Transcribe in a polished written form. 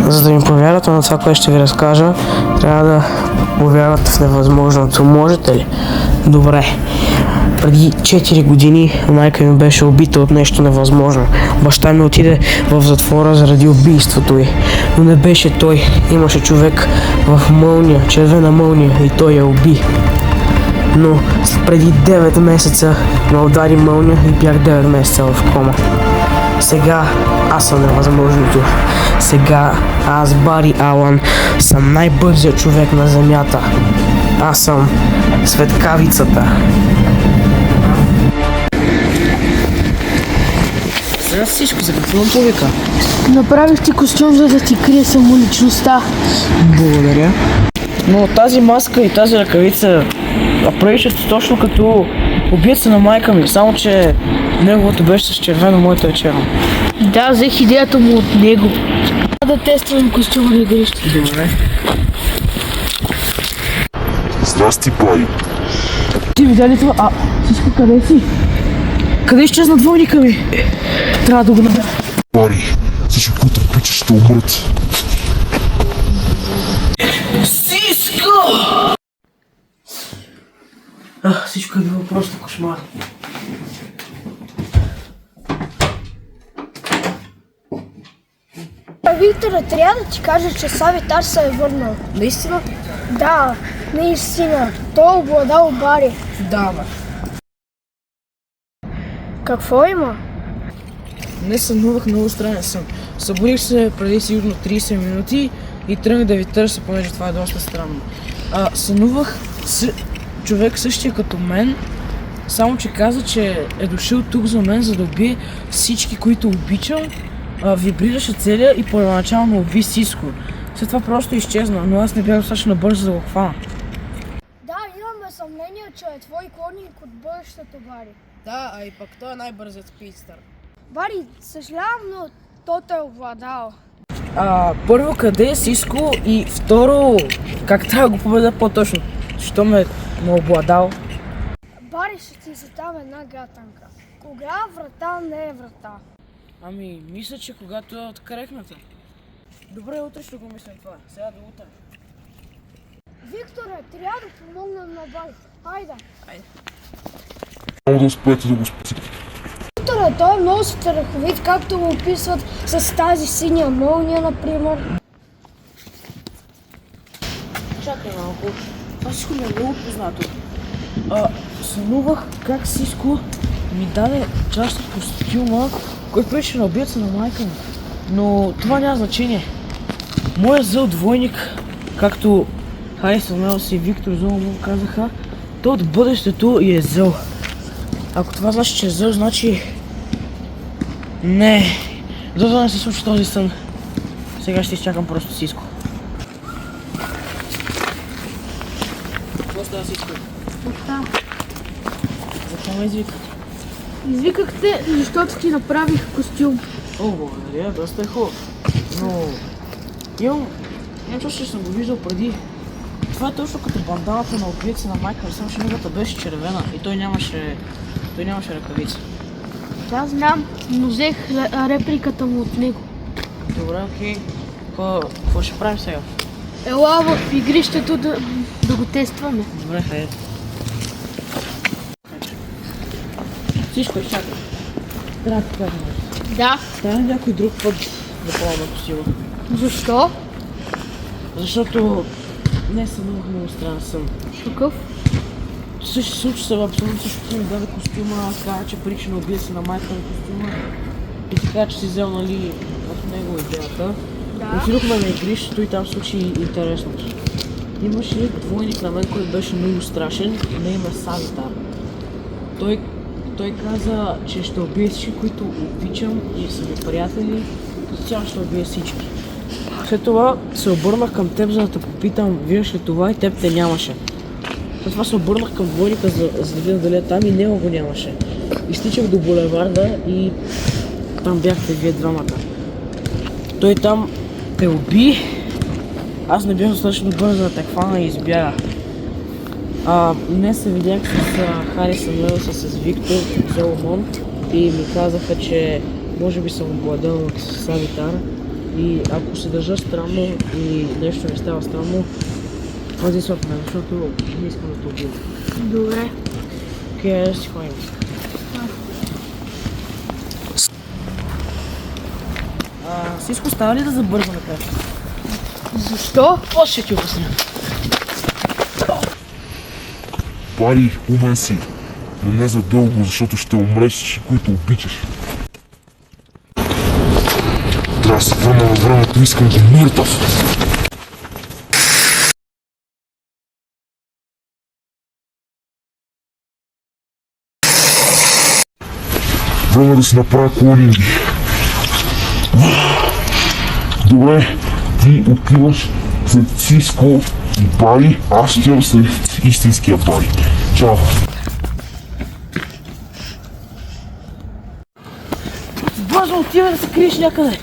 За да ми повярвате на това, което ще ви разкажа, трябва да повярвате в невъзможното. Можете ли? Добре. Преди 4 години майка ми беше убита от нещо невъзможно. Баща ми отиде в затвора заради убийството й. Но не беше той. Имаше човек в мълния, червена мълния и той я уби. Но преди 9 месеца ме удари мълния и бях 9 месеца в кома. Сега аз съм невъзможното. Сега аз, Бари Алън, съм най-бързият човек на земята. Аз съм светкавицата. Сега всичко, за какво ме повика? Направих ти костюм, за да ти крие самоличността. Благодаря. Но тази маска и тази ръкавица правише точно като убийца на майка ми, само че неговото беше с червено, моето е черно. Да, взех идеята му от него. Да тествам костюма на игрището. Добре. Здрасти, Бари. Ти видя ли това? Всичко къде си? Къде изчезна двойника ми? Трябва да го набера. Бари, всички, които обичаш, ще умрат. Сиско! Всичко е било просто кошмар. Виктора, трябва да ти кажа, че Савитар се е върнал. Наистина? Да, наистина. Той е обладал Бари. Да, бе. Какво има? Днес сънувах много странен сън. Събудих се преди сигурно 30 минути и тръгнах да ви търся, понеже това е доста странно. Сънувах с човек същия като мен, само че каза, че е дошъл тук за мен, за да убие всички, които обичам. Вибрираше целия и първоначално уби Сиско. След това просто изчезна, но аз не бях достатъчно бърз да го хвана. Да, имаме съмнение, че е твой клонник от бъдещето, Бари. Да, а и пък той е най-бързият спидстър. Бари, съжалявам, но то те е обладал. Първо, къде е Сиско и второ, как трябва да го победа по-точно? Защо ме обладал? Бари, ще ти задам една гатанка. Кога врата не е врата? Ами, мисля, че когато е открехната. Добре, утре ще го мислим това. Сега до утре. Викторе, трябва да помогнем на Бари. Хайде. Няма да успеете да го спасите. Викторе, той е много страховит, както го описват с тази синя мълния, например. Чакай малко. Това всичко ми е много познато. Сънувах как Сиско ми даде част от костюма, който беше на убийца на майка ми. Но това няма значение. Моят зъл двойник, както Хайсън Мелс и Виктор Зол му казаха, той от бъдещето и е зъл. Ако това значи, че е зъл, значи... Не. За да не се случи този сън. Сега ще изчакам просто Сиско. Какво става, Сиско? Защо ме извика? Извиках те, защото ти направих костюм. О, благодаря, доста е хубав. Но... имам чувство, че съм го виждал преди. Това е точно като банданата на убийца на майка, само че неговата беше червена и той нямаше ръкавица. Да, знам, но взех репликата му от него. Добре, окей. Какво ще правим сега? Ела в игрището да го тестваме. Добре, хайде. Всичко изчакай. Трябва да кажа нещо. Да. Трябва някой друг път да пробваме костюма. Защо? Защото днес сънувах много странен сън. Какъв? Случи се абсолютно същото, ми даде костюма, каза, че прича на убийца на майка на костюма и така, че си взел, нали, в него идеята. Да. Отидохме на игрището и там случи интересното. Имаше двойник на мен, който беше много страшен, на име Савитар. Той каза, че ще убие всички, които обичам и са ми приятели, като цяло ще убие всички. След това се обърнах към теб, за да те попитам, виждаш ли това, и теб те нямаше. След това се обърнах към двойника, за да видя дали е там, и него го нямаше. Изтичах до булеварда и там бяхте вие двамата. Той там те уби, аз не бях достатъчно бързо да те хвана и избяга. Днес се видях с Хайсън Мелс, с Виктор Золомон и ми казаха, че може би съм обладан от Савитар И ако се държа странно и нещо ми става странно, ходи с мен, защото не искам да те убия. Добре. Окей, да си ходим. Сиско, става ли да забързваме така? Защо? После ще ти обясня. Бари, умен си. Но не за дълго, защото ще умреш всички, които обичаш. Трябва да се върна във времето, искам да мъртъв. Време да си направя клонинги. Добре, ти отиваш след Сиско и Бари, аз отивам след истинския Бари. Чао! Боже, отива да се криеш някъде.